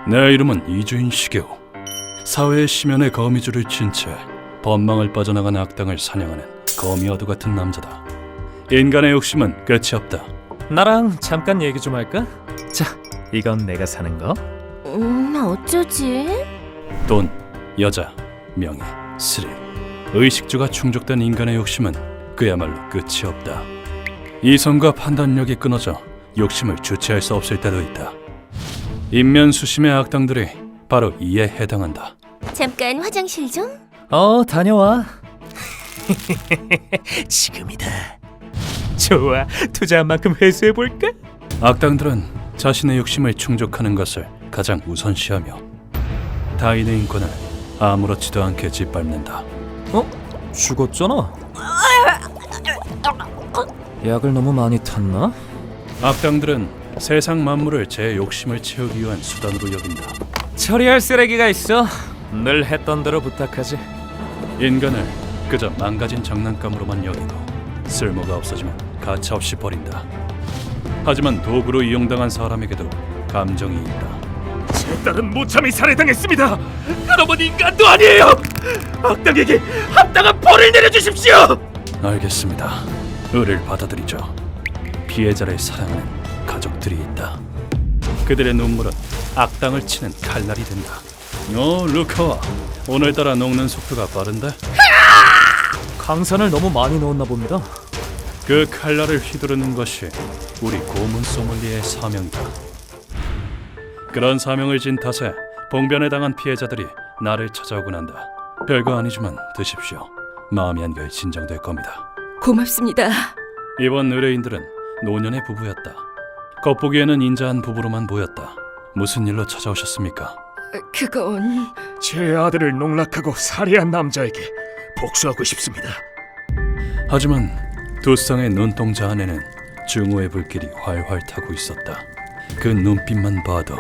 내 이름은 이주인 시게오. 사회의 심연에 거미줄을 친 채 법망을 빠져나간 악당을 사냥하는 거미어두 같은 남자다. 인간의 욕심은 끝이 없다. 나랑 잠깐 얘기 좀 할까? 자, 이건 내가 사는 거. 어쩌지? 돈, 여자, 명예, 스릴, 의식주가 충족된 인간의 욕심은 그야말로 끝이 없다. 이성과 판단력이 끊어져 욕심을 주체할 수 없을 때도 있다. 인면수심의 악당들이 바로 이에 해당한다. 잠깐 화장실 좀? 다녀와. 지금이다. 좋아, 투자한 만큼 회수해볼까? 악당들은 자신의 욕심을 충족하는 것을 가장 우선시하며 타인의 인권을 아무렇지도 않게 짓밟는다. 죽었잖아. 약을 너무 많이 탔나? 악당들은 세상 만물을 제 욕심을 채우기 위한 수단으로 여긴다. 처리할 쓰레기가 있어. 늘 했던 대로 부탁하지. 인간을 그저 망가진 장난감으로만 여기고 쓸모가 없어지면 가차없이 버린다. 하지만 도구로 이용당한 사람에게도 감정이 있다. 제 딸은 무참히 살해당했습니다. 여러분 인간도 아니에요. 악당에게 합당한 벌을 내려주십시오. 알겠습니다. 의를 받아들이죠. 피해자를 사랑하는 가족들이 있다. 그들의 눈물은 악당을 치는 칼날이 된다. 루카와 오늘따라 녹는 속도가 빠른데? 강산을 너무 많이 넣었나 봅니다. 그 칼날을 휘두르는 것이 우리 고문 소믈리에의 사명이다. 그런 사명을 진 탓에 봉변에 당한 피해자들이 나를 찾아오곤 한다. 별거 아니지만 드십시오. 마음이 한결 진정될 겁니다. 고맙습니다. 이번 의뢰인들은 노년의 부부였다. 겉보기에는 인자한 부부로만 보였다. 무슨 일로 찾아오셨습니까? 그건... 제 아들을 농락하고 살해한 남자에게 복수하고 싶습니다. 하지만 두 쌍의 눈동자 안에는 증오의 불길이 활활 타고 있었다. 그 눈빛만 봐도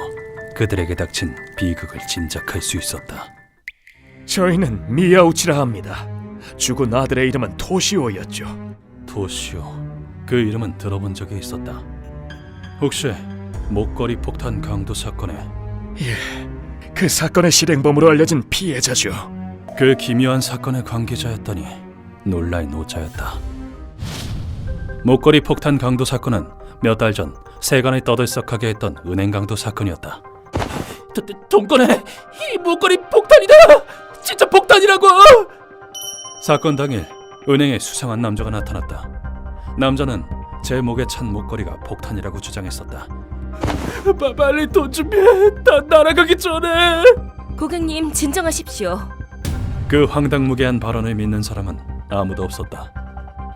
그들에게 닥친 비극을 짐작할 수 있었다. 저희는 미야우치라 합니다. 죽은 아들의 이름은 토시오였죠. 토시오, 그 이름은 들어본 적이 있었다. 혹시 목걸이 폭탄 강도 사건에 그 사건의 실행범으로 알려진 피해자죠. 그 기묘한 사건의 관계자였더니 놀랄 노자였다. 목걸이 폭탄 강도 사건은 몇 달 전 세간을 떠들썩하게 했던 은행 강도 사건이었다. 동건에 이 목걸이 폭탄이다. 진짜 폭탄이라고. 사건 당일 은행에 수상한 남자가 나타났다. 남자는 제 목에 찬 목걸이가 폭탄이라고 주장했었다. 빨리 돈 준비해. 다 날아가기 전에. 고객님 진정하십시오. 그 황당무계한 발언을 믿는 사람은 아무도 없었다.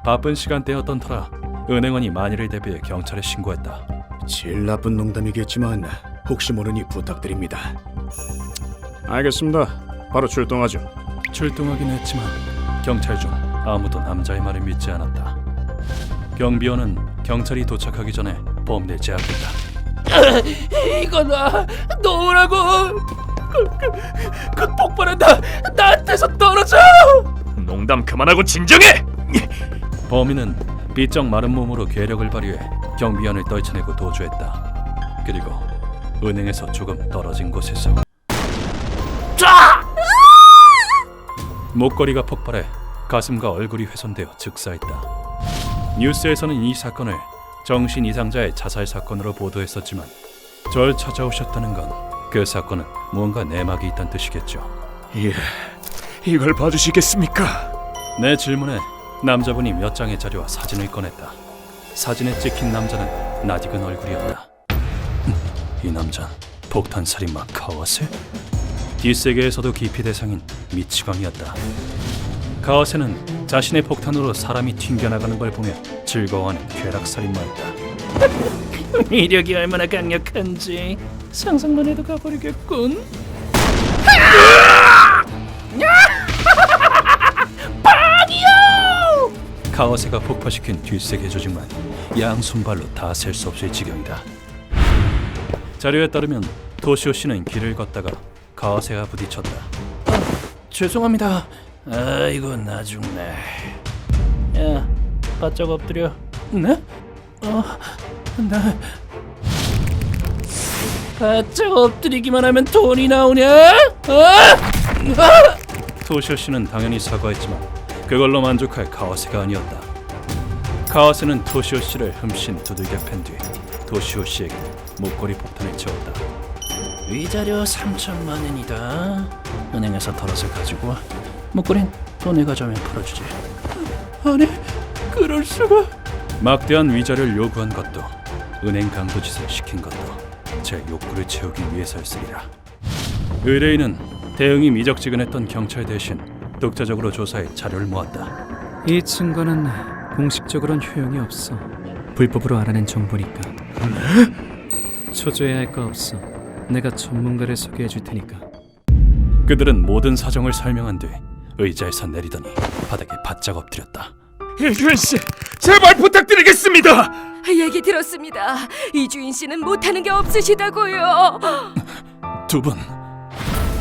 바쁜 시간대였던 터라 은행원이 만일을 대비해 경찰에 신고했다. 제일 나쁜 농담이겠지만 혹시 모르니 부탁드립니다. 알겠습니다. 바로 출동하죠. 출동하긴 했지만 경찰 중 아무도 남자의 말을 믿지 않았다. 경비원은 경찰이 도착하기 전에 범인을 제압했다. 이거 놓으라고. 그 폭발한다. 나한테서 떨어져. 농담 그만하고 진정해. 범인은 비쩍 마른 몸으로 괴력을 발휘해 경비원을 떨쳐내고 도주했다. 그리고 은행에서 조금 떨어진 곳에서 목걸이가 폭발해 가슴과 얼굴이 훼손되어 즉사했다. 뉴스에서는 이 사건을 정신 이상자의 자살 사건으로 보도했었지만 절 찾아오셨다는 건 그 사건은 무언가 내막이 있다는 뜻이겠죠. 예, 이걸 봐주시겠습니까? 내 질문에 남자분이 몇 장의 자료와 사진을 꺼냈다. 사진에 찍힌 남자는 낯익은 얼굴이었다. 이 남자는 폭탄살인마 카와세? 뒷세계에서도 기피 대상인 미치광이었다. 카와세는 자신의 폭탄으로 사람이 튕겨나가는 걸 보며 즐거워하는 쾌락살인마였다. 위력이 얼마나 강력한지 상상만 해도 가버리겠군. 카와세가 폭파시킨 뒷세계 조직만 양손발로 다 셀 수 없을 지경이다. 자료에 따르면 토시오 씨는 길을 걷다가 카와세와 부딪혔다. 죄송합니다. 아이고 나 죽네. 야, 바짝 엎드려. 네? 나 바짝 엎드리기만 하면 돈이 나오냐? 토시오 씨는 당연히 사과했지만 그걸로 만족할 카와세가 아니었다. 카와세는 토시오 씨를 흠씬 두들겨 팬 뒤 토시오 씨에게 목걸이 폭탄을 채웠다. 위자료 3천만 원이다. 은행에서 털어서 가지고 와. 목걸이는 돈을 가져오면 풀어주지. 아니, 그럴 수가. 막대한 위자료를 요구한 것도 은행 강도 짓을 시킨 것도 제 욕구를 채우기 위해서였으리라. 의뢰인은 대응이 미적지근했던 경찰 대신 독자적으로 조사해 자료를 모았다. 이 증거는 공식적으로는 효용이 없어. 불법으로 알아낸 정보니까. 초조해야 할 거 없어. 내가 전문가를 소개해 줄 테니까. 그들은 모든 사정을 설명한 뒤 의자에서 내리더니 바닥에 바짝 엎드렸다. 이규현 씨, 제발 부탁드리겠습니다. 얘기 들었습니다. 이주인 씨는 못하는 게 없으시다고요.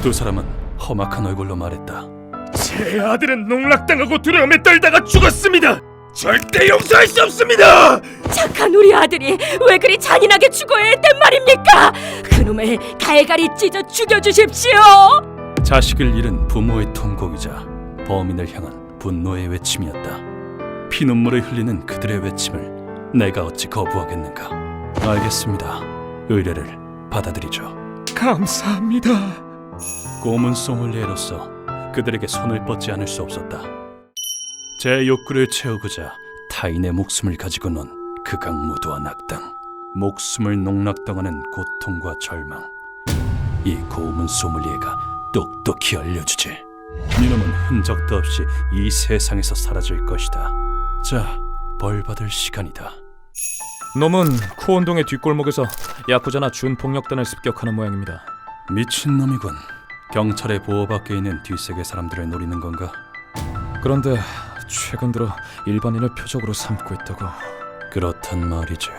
두 사람은 험악한 얼굴로 말했다. 제 아들은 농락당하고 두려움에 떨다가 죽었습니다. 절대 용서할 수 없습니다. 착한 우리 아들이 왜 그리 잔인하게 죽어야 했단 말입니까? 그놈을 갈갈이 찢어 죽여주십시오. 자식을 잃은 부모의 통곡이자 범인을 향한 분노의 외침이었다. 피눈물을 흘리는 그들의 외침을 내가 어찌 거부하겠는가. 알겠습니다. 의뢰를 받아들이죠. 감사합니다. 고문 소믈리에로서 그들에게 손을 뻗지 않을 수 없었다. 제 욕구를 채우고자 타인의 목숨을 가지고 논 극악무도와 낙당, 목숨을 농락당하는 고통과 절망. 이 고문 소믈리에가 똑똑히 알려주지. 니놈은 흔적도 없이 이 세상에서 사라질 것이다. 자, 벌받을 시간이다. 놈은 쿠온동의 뒷골목에서 야쿠자나 준폭력단을 습격하는 모양입니다. 미친놈이군. 경찰의 보호받게 있는 뒷세계 사람들을 노리는 건가? 그런데 최근 들어 일반인을 표적으로 삼고 있다고. 그렇단 말이지.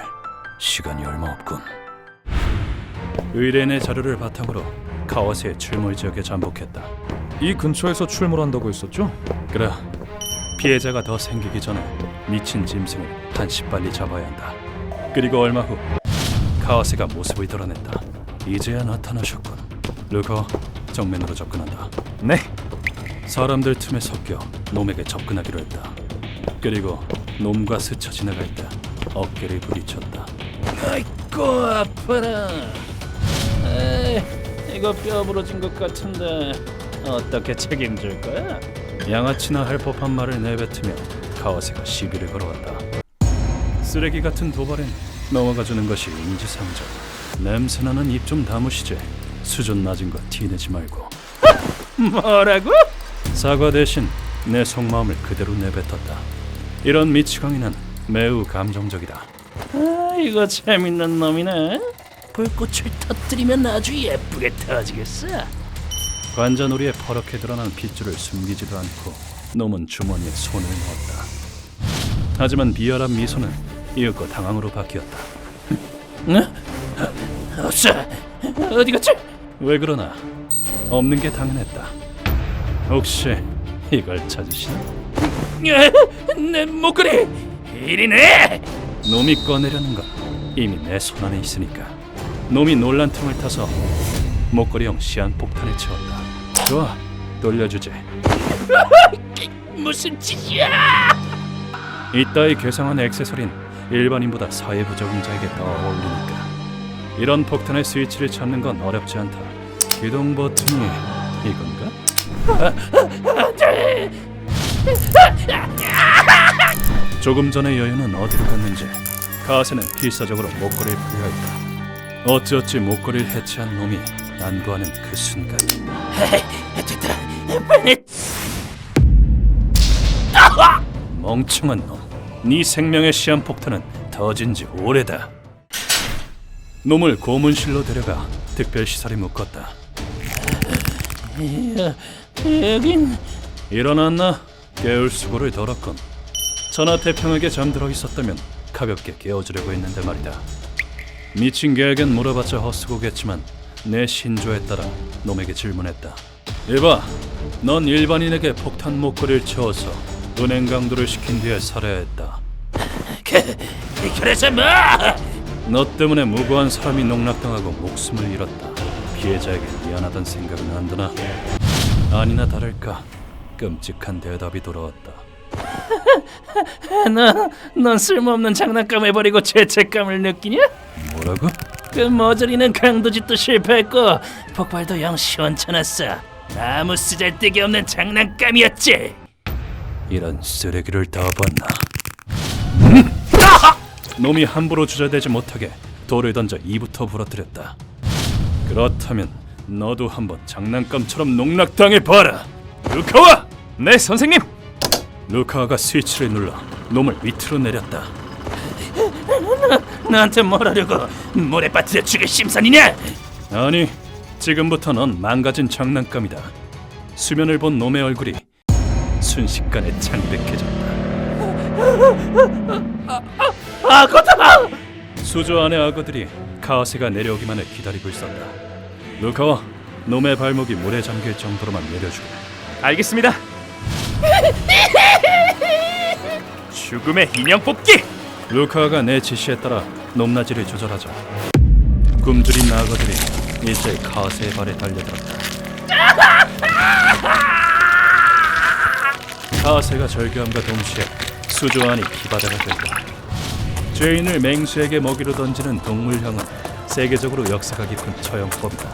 시간이 얼마 없군. 의뢰인의 자료를 바탕으로 카와세의 출몰 지역에 잠복했다. 이 근처에서 출몰한다고 했었죠? 그래. 피해자가 더 생기기 전에 미친 짐승을 한시 빨리 잡아야 한다. 그리고 얼마 후 카와세가 모습을 드러냈다. 이제야 나타나셨군. 루커, 정면으로 접근한다. 네. 사람들 틈에 섞여 놈에게 접근하기로 했다. 그리고 놈과 스쳐 지나갈 때 어깨를 부딪혔다. 아이고 아파라. 에이, 이거 뼈 부러진 것 같은데 어떻게 책임질 거야? 양아치나 할 법한 말을 내뱉으며 카와세가 시비를 걸어왔다. 쓰레기 같은 도발엔 넘어가주는 것이 인지상정. 냄새나는 입 좀 다무시지. 수준 낮은 거 티내지 말고. 뭐라고? 사과 대신 내 속마음을 그대로 내뱉었다. 이런 미치광이는 매우 감정적이다. 아, 이거 재밌는 놈이네. 불꽃을 터뜨리면 아주 예쁘게 터지겠어. 관자놀이에 퍼렇게 드러난 핏줄을 숨기지도 않고 놈은 주머니에 손을 넣었다. 하지만 비열한 미소는 이윽고 당황으로 바뀌었다. 없어. 어디 갔지? 왜 그러나? 없는 게 당연했다. 혹시 이걸 찾으시나? 내 목걸이! 이리네! 놈이 꺼내려는 건 이미 내 손안에 있으니까. 놈이 놀란 틈을 타서 목걸이형 시한폭탄을 채웠다. 좋아, 돌려주지. 무슨 짓이야! 이따위 괴상한 액세서리는 일반인보다 사회부적응자에게 더 어울리니까. 이런 폭탄의 스위치를 찾는 건 어렵지 않다. 기동 버튼이 이건가? 조금 전의 여유는 어디로 갔는지 카와세는 필사적으로 목걸이를 풀려있다. 어찌어찌 목걸이를 해체한 놈이 난도하는 그 순간. 됐다. 멍청한 놈. 네 생명의 시한폭탄은 터진 지 오래다. 놈을 고문실로 데려가 특별시설에 묶었다. 여긴... 일어났나? 깨울 수고를 덜었군. 천하태평하게 잠들어 있었다면 가볍게 깨워주려고 했는데 말이다. 미친 개에겐 물어봤자 헛수고겠지만 내 신조에 따라 놈에게 질문했다. 이봐, 넌 일반인에게 폭탄 목걸이를 채워서 은행 강도를 시킨 뒤에 살해했다. 그래서 뭐? 너 때문에 무고한 사람이 농락당하고 목숨을 잃었다. 피해자에게 미안하단 생각은 안 드나? 아니나 다를까 끔찍한 대답이 돌아왔다. 넌 쓸모없는 장난감을 버리고 죄책감을 느끼냐? 뭐라고? 그 머저리는 강도짓도 실패했고 폭발도 영 시원찮았어. 아무 쓰잘데기 없는 장난감이었지. 이런 쓰레기를 다 봤나? 놈이 함부로 주저대지 못하게 돌을 던져 이부터 부러뜨렸다. 그렇다면 너도 한번 장난감처럼 농락당해 봐라. 루카와! 네, 선생님. 루카와가 스위치를 눌러 놈을 밑으로 내렸다. 나한테 뭘 하려고 물에 빠뜨려 죽일 심산이냐? 아니, 지금부터 넌 망가진 장난감이다. 수면을 본 놈의 얼굴이 순식간에 창백해졌다. 아거다! 수조 안의 악어들이 카와세가 내려오기만을 기다리고 있었다. 루카와, 놈의 발목이 물에 잠길 정도로만 내려주게. 알겠습니다. 죽음의 인형 뽑기. 루카가 내 지시에 따라 높낮이를 조절하자 굶주린 악어들이 일제히 카와세의 발에 달려들었다. 카와세가 절규함과 동시에 수조 안이 기바다가 된다. 죄인을 맹수에게 먹이로 던지는 동물형은 세계적으로 역사가 깊은 처형법이다.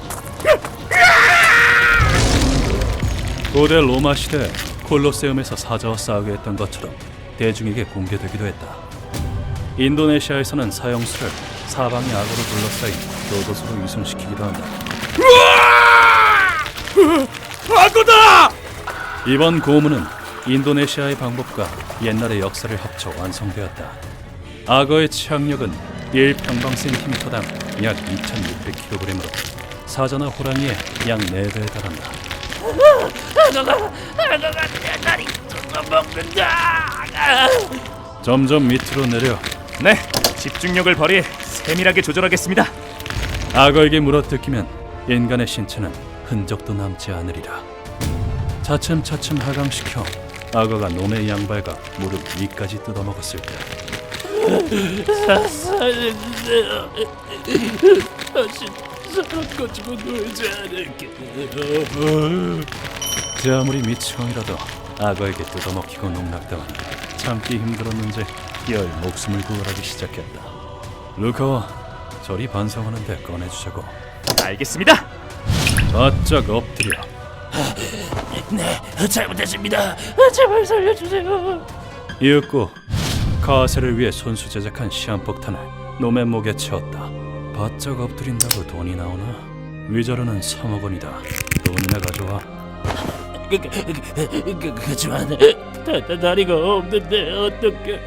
고대 로마 시대 콜로세움에서 사자와 싸우게 했던 것처럼 대중에게 공개되기도 했다. 인도네시아에서는 사형수를 사방의 악어로 둘러싸인 교도소로 이송시키기도 한다. 악어다! 이번 고문은 인도네시아의 방법과 옛날의 역사를 합쳐 완성되었다. 악어의 치악력은 1평방센티미터당 약 2600kg으로 사자나 호랑이의 약 4배에 달한다. 악어가 내 다리 뜯어먹는다. 점점 밑으로 내려 네, 집중력을 발휘해 세밀하게 조절하겠습니다. 악어에게 물어뜯기면 인간의 신체는 흔적도 남지 않으리라. 차츰차츰 하강시켜 악어가 놈의 양발과 무릎 위까지 뜯어먹었을 때 살려주세요. 다시 사람 가지고 놀지 않을게. 제 아무리 미치광이라도 악어에게 뜯어먹히고 농락당하니 참기 힘들었는지 깨어이 목숨을 구걸하기 시작했다. 루카와 저리 반성하는데 꺼내주자고. 알겠습니다. 바짝 엎드려. 네, 잘못했습니다. 제발 살려주세요. 이윽고 카와세를 위해 손수 제작한 시한폭탄을 놈의 목에 채웠다. 바짝 엎드린다고 돈이 나오나? 위자료는 3억 원이다. 돈이나 가져와. 그치만 다리가 없는데 어떡해.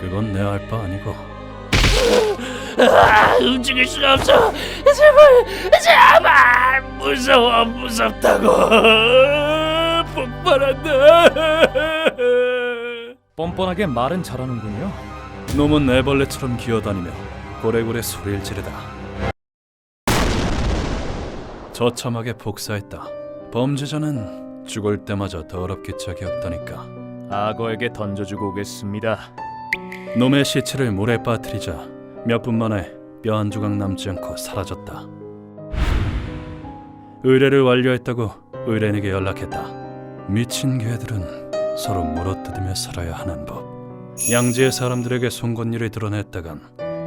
그건 내 알 바 아니고. 움직일 수가 없어. 제발 무섭다고. 폭발한다. 뻔뻔하게 말은 잘하는군요. 놈은 애벌레처럼 기어다니며 고래고래 소리를 지르다 처참하게 복사했다. 범죄자는 죽을 때마저 더럽기 짝이 없다니까. 악어에게 던져주고 오겠습니다. 놈의 시체를 물에 빠뜨리자 몇 분 만에 뼈 한 조각 남지 않고 사라졌다. 의뢰를 완료했다고 의뢰인에게 연락했다. 미친 개들은 서로 물어뜯으며 살아야 하는 법. 양지의 사람들에게 송곳 일을 드러냈다간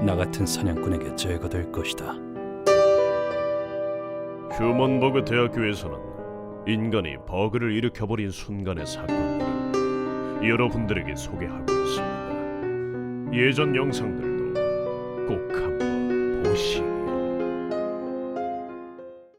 나 같은 사냥꾼에게 제거될 것이다. 휴먼버그 대학교에서는 인간이 버그를 일으켜버린 순간의 사건들을 여러분들에게 소개하고 있습니다. 예전 영상들